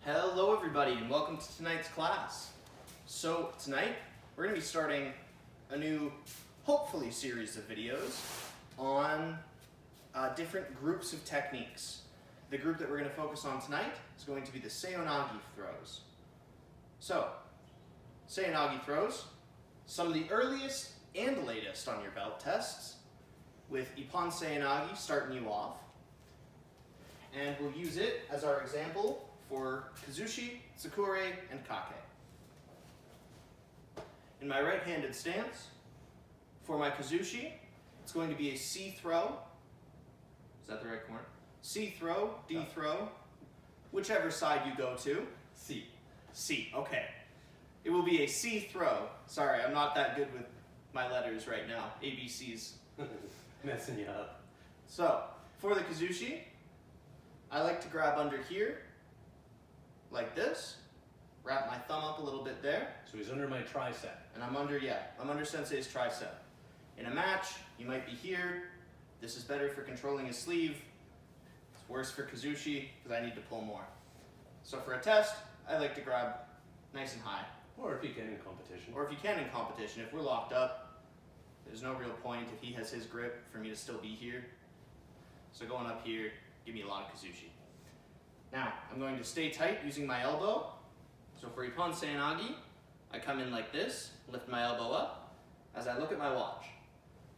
Hello everybody and welcome to tonight's class. So tonight we're going to be starting a new, hopefully, series of videos on different groups of techniques. The group that we're going to focus on tonight is going to be the SeoiNage throws. So, SeoiNage throws, some of the earliest and latest on your belt tests, with Ippon SeoiNage starting you off. And we'll use it as our example for Kazushi, Tsukure, and Kake. In my right-handed stance, for my Kazushi, it's going to be a C throw. Is that the right corner? C throw, D throw, whichever side you go to. C. C, okay. It will be a C throw. Sorry, I'm not that good with my letters right now. ABC's Messing you up. So, for the Kazushi, I like to grab under here, like this, wrap my thumb up a little bit there. So he's under my tricep. And I'm under Sensei's tricep. In a match, you might be here. This is better for controlling his sleeve. It's worse for Kazushi because I need to pull more. So for a test, I like to grab nice and high. Or if you can in competition. Or if you can in competition. If we're locked up, there's no real point if he has his grip for me to still be here. So going up here, give me a lot of Kazushi. Now, I'm going to stay tight using my elbow. So for Ippon SeoiNage, I come in like this, lift my elbow up. As I look at my watch,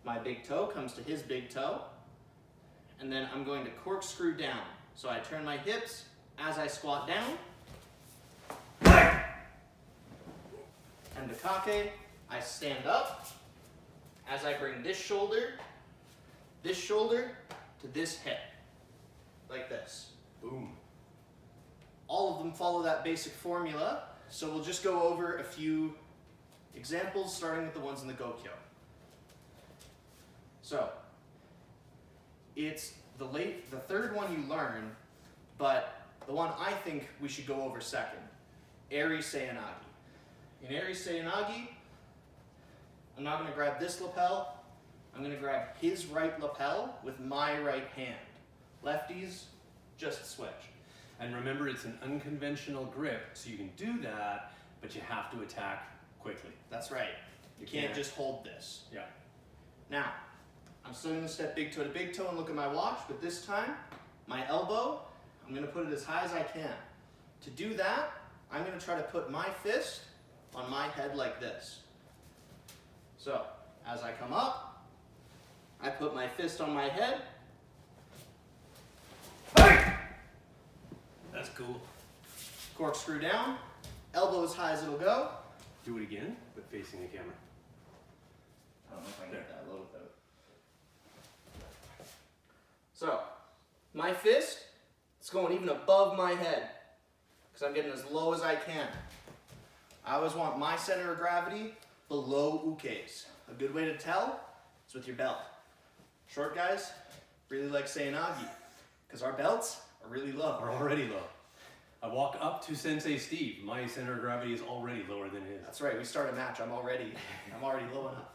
my big toe comes to his big toe, and then I'm going to corkscrew down. So I turn my hips as I squat down. And the Kake, I stand up as I bring this shoulder to this hip, like this. Boom. All of them follow that basic formula, so we'll just go over a few examples, starting with the ones in the Gokyo. So, it's the third one you learn, but the one I think we should go over second, Eri SeoiNage. In Eri SeoiNage, I'm not going to grab this lapel, I'm going to grab his right lapel with my right hand. Lefties, just switch. And remember, it's an unconventional grip, so you can do that, but you have to attack quickly. That's right. You can't just hold this. Yeah. Now, I'm still going to step big toe to big toe and look at my watch, but this time, my elbow, I'm going to put it as high as I can. To do that, I'm going to try to put my fist on my head like this. So, as I come up, I put my fist on my head. That's cool. Corkscrew down, elbow as high as it'll go. Do it again, but facing the camera. I don't know if I can get that a little bit. So, my fist, it's going even above my head, because I'm getting as low as I can. I always want my center of gravity below Uke's. A good way to tell is with your belt. Short guys really like SeoiNage, because our belts are really low. Are already low. I walk up to Sensei Steve. My center of gravity is already lower than his. That's right, we start a match, I'm already low enough.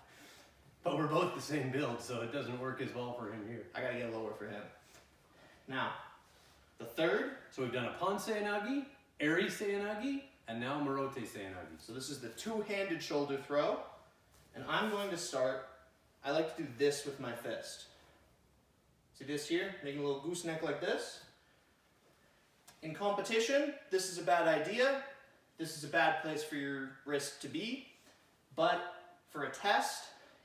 But we're both the same build, so it doesn't work as well for him here. I gotta get lower for him. Now, the third. So we've done Ippon SeoiNage, Eri SeoiNage, and now Morote SeoiNage. So this is the two-handed shoulder throw. And I'm going to start, I like to do this with my fist. See this here? Making a little gooseneck like this. In competition, this is a bad idea. This is a bad place for your wrist to be. But for a test,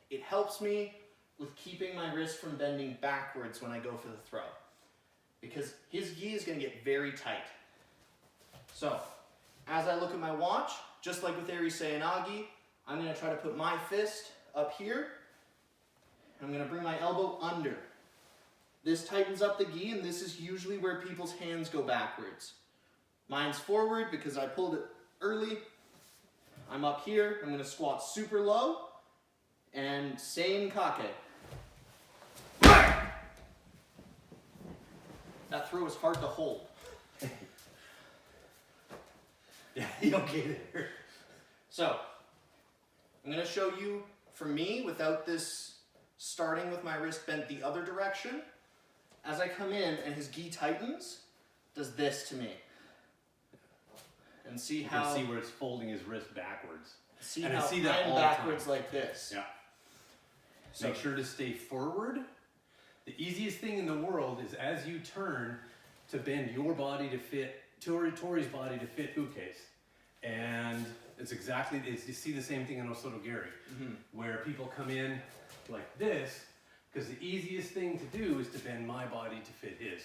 it helps me with keeping my wrist from bending backwards when I go for the throw. Because his gi is going to get very tight. So, as I look at my watch, just like with Eri SeoiNage, I'm going to try to put my fist up here. And I'm going to bring my elbow under. This tightens up the gi, and this is usually where people's hands go backwards. Mine's forward because I pulled it early. I'm up here. I'm going to squat super low. And same Kake. That throw is hard to hold. Yeah, you okay there. So, I'm going to show you, for me, without this starting with my wrist bent the other direction, as I come in and his gi tightens, does this to me. and see You how can see where it's folding his wrist backwards. see and I how see that I'm all the time. backwards like this. Yeah. So Make sure to stay forward. The easiest thing in the world is as you turn to bend your body to fit Tori's body to fit Uke's. And it's exactly, you see the same thing in Osoto Gary, where people come in like this, because the easiest thing to do is to bend my body to fit his.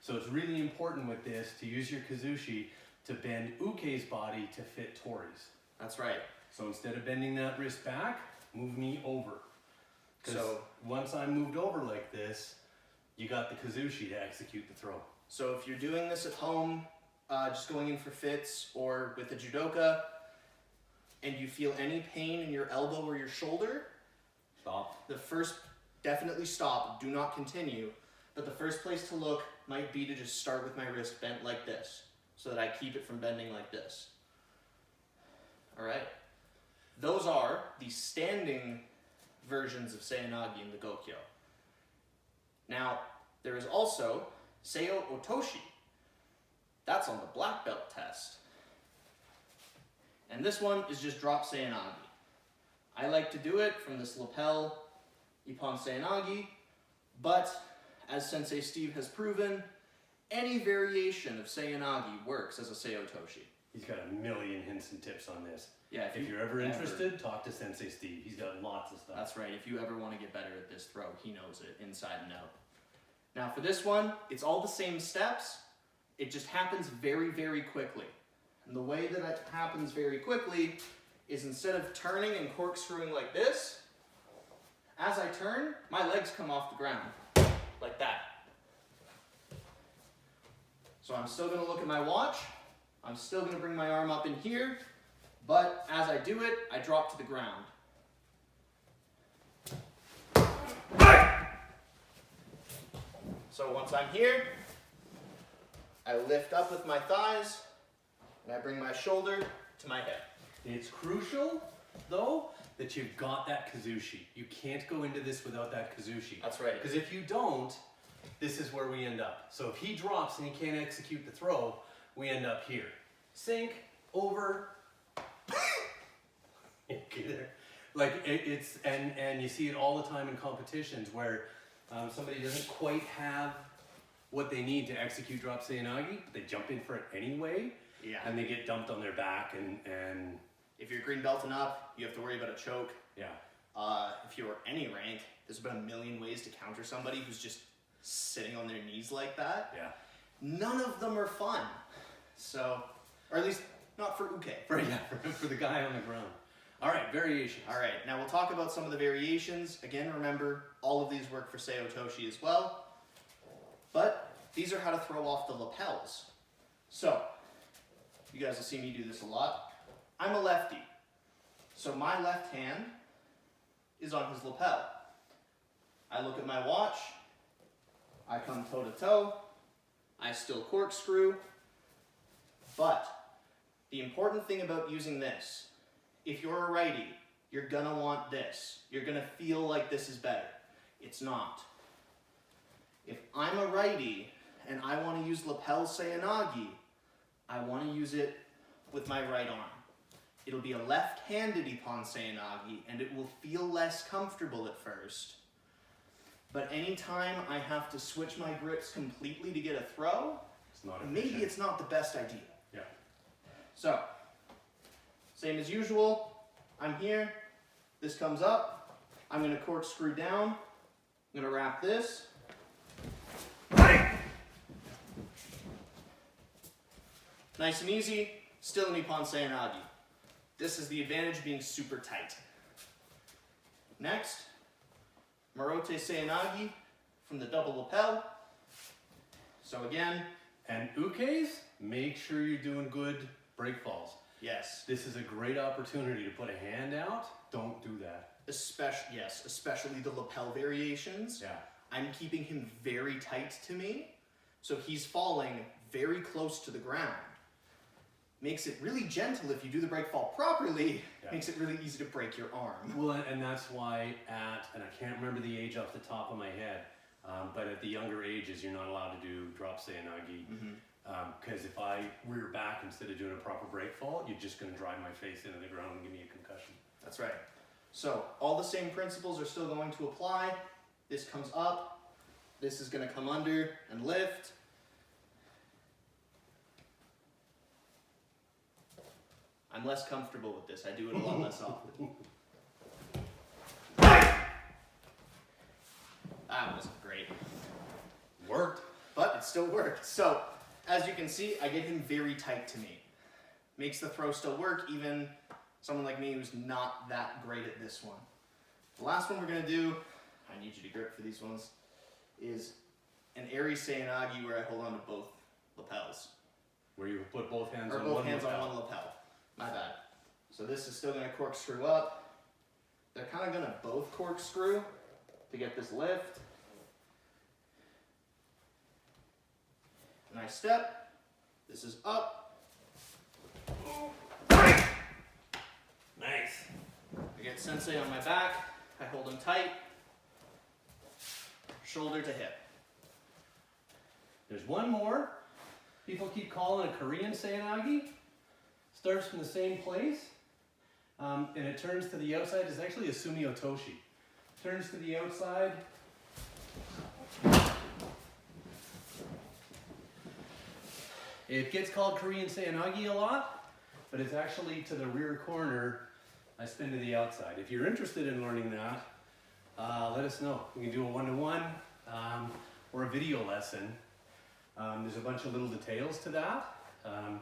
So it's really important with this to use your Kazushi to bend Uke's body to fit Tori's. that's right. So instead of bending that wrist back, move me over. Because So once I'm moved over like this, you got the Kazushi to execute the throw. so if you're doing this at home, just going in for fits or with a judoka, and you feel any pain in your elbow or your shoulder, Stop. the first, definitely stop, do not continue. But the first place to look might be to just start with my wrist bent like this, so that I keep it from bending like this. All right? Those are the standing versions of SeoiNage in the Gokyo. Now, there is also Seo Otoshi. That's on the black belt test. And this one is just drop SeoiNage. I like to do it from this lapel Ippon SeoiNage, but as Sensei Steve has proven, any variation of SeoiNage works as a Seo Otoshi. He's got a million hints and tips on this. Yeah, If you're ever interested, talk to Sensei Steve. He's got lots of stuff. That's right. If you ever want to get better at this throw, he knows it inside and out. Now for this one, it's all the same steps. It just happens very, very quickly. And the way that it happens very quickly is instead of turning and corkscrewing like this, as I turn, my legs come off the ground, like that. So I'm still going to look at my watch. I'm still going to bring my arm up in here, but as I do it, I drop to the ground. So once I'm here, I lift up with my thighs, and I bring my shoulder to my head. It's crucial, though, that you've got that Kazushi. You can't go into this without that Kazushi. That's right. Because if you don't, this is where we end up. So if he drops and he can't execute the throw, we end up here. Sink, over. Okay, there. Like it's and you see it all the time in competitions where somebody doesn't quite have what they need to execute drop SeoiNage, but they jump in for it anyway, Yeah. and they get dumped on their back and If you're green belting up, you have to worry about a choke. yeah. If you're any rank, there's about a million ways to counter somebody who's just sitting on their knees like that. Yeah. None of them are fun. So, or at least not for Uke. For the guy on the ground. All right, variations. All right, now we'll talk about some of the variations. Again, remember, all of these work for Seo Otoshi as well. But these are how to throw off the lapels. So, you guys will see me do this a lot. I'm a lefty. So my left hand is on his lapel. I look at my watch. I come toe to toe. I still corkscrew. But the important thing about using this, if you're a righty, you're gonna want this. You're gonna feel like this is better. It's not. If I'm a righty and I want to use lapel SeoiNage, I want to use it with my right arm. It'll be a left-handed Ippon SeoiNage and it will feel less comfortable at first. But anytime I have to switch my grips completely to get a throw, It's not maybe efficient. it's not the best idea. Yeah. So, same as usual, I'm here, this comes up, I'm going to corkscrew down, I'm going to wrap this. Nice and easy, still an Ippon SeoiNage. This is the advantage of being super tight. Next, Marote SeoiNage from the double lapel. So again, And Uke's, make sure you're doing good break falls. yes, This is a great opportunity to put a hand out. Don't do that. especially the lapel variations. Yeah. I'm keeping him very tight to me, so he's falling very close to the ground. Makes it really gentle if you do the break fall properly, Yeah. makes it really easy to break your arm. Well, and that's why and I can't remember the age off the top of my head, but at the younger ages, you're not allowed to do drop SeoiNage. Because if I I rear back instead of doing a proper break fall, you're just going to drive my face into the ground and give me a concussion. That's right. So all the same principles are still going to apply. This comes up, this is going to come under and lift. I'm less comfortable with this. I do it a lot less often. That wasn't great. Worked. But it still worked. So, as you can see, I get him very tight to me. Makes the throw still work, even someone like me who's not that great at this one. The last one we're going to do, I need you to grip for these ones, is an Eri SeoiNage where I hold on to both lapels. Where you put both hands Or on both one hands lapel. on one lapel. My bad. So this is still going to corkscrew up. They're kind of going to both corkscrew to get this lift. And I step. This is up. Nice. I get sensei on my back. I hold him tight. Shoulder to hip. There's one more. People keep calling a Korean SeoiNage. Starts from the same place, and it turns to the outside. It's actually a Sumiotoshi. Turns to the outside. It gets called Korean SeoiNage a lot, but it's actually to the rear corner. I spin to the outside. If you're interested in learning that, let us know. We can do a one-to-one or a video lesson. There's a bunch of little details to that,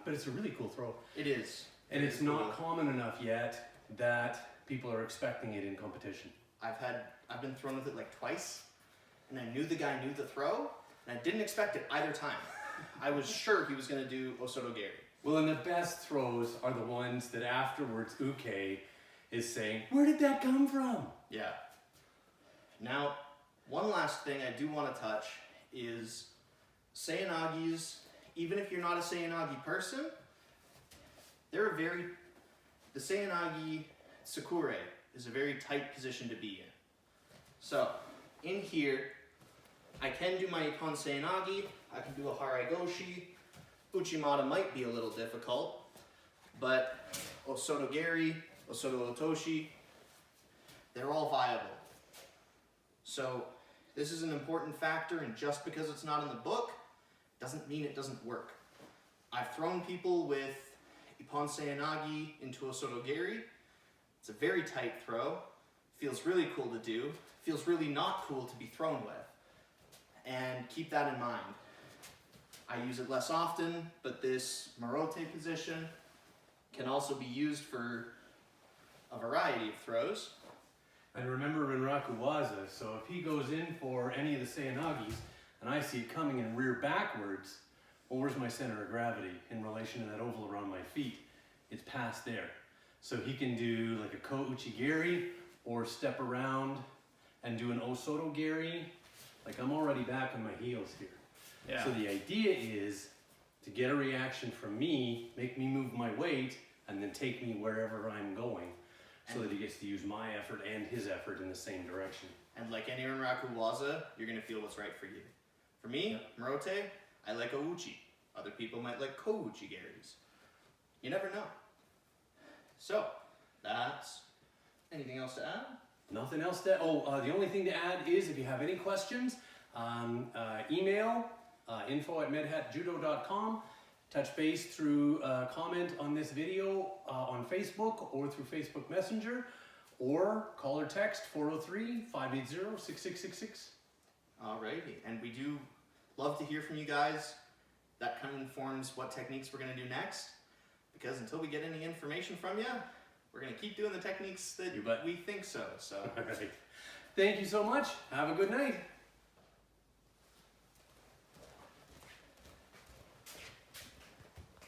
but it's a really cool throw. It is. And it's not common enough yet that people are expecting it in competition. I've been thrown with it like twice, and I knew the guy knew the throw, and I didn't expect it either time. I was sure he was going to do Osotogari. Well, and the best throws are the ones that afterwards Uke is saying, where did that come from? Yeah. Now, one last thing I do want to touch is SeoInages, even if you're not a SeoInage person, the SeoInage Sakure is a very tight position to be in. So, in here, I can do my Ippon SeoInage, I can do a Haragoshi, Uchimata might be a little difficult, but Osotogari, Osoto Otoshi, they're all viable. So, this is an important factor, and just because it's not in the book, doesn't mean it doesn't work. I've thrown people with Ippon SeoInage into Osotogari. It's a very tight throw. Feels really cool to do. Feels really not cool to be thrown with. And keep that in mind. I use it less often, but this Marote position can also be used for a variety of throws. And remember Renraku Waza, so if he goes in for any of the SeoInages and I see it coming in rear backwards, well, where's my center of gravity in relation to that oval around my feet? It's past there. So he can do like a Ko Uchigari or step around and do an Osotogari. Like I'm already back on my heels here. Yeah. So the idea is to get a reaction from me, make me move my weight, and then take me wherever I'm going so that he gets to use my effort and his effort in the same direction. And like any Renraku Waza, you're going to feel what's right for you. For me, Marote, I like Ouchi. Other people might like Ko Uchigaris. You never know. So, that's... Anything else to add? Nothing else to the only thing to add is if you have any questions, email info@medhatjudo.com. Touch base through comment on this video on Facebook or through Facebook Messenger, or call or text 403-580-6666. Alrighty, and we do love to hear from you guys. That kind of informs what techniques we're going to do next, because until we get any information from you, we're going to keep doing the techniques that we think so. All right. Thank you so much. Have a good night.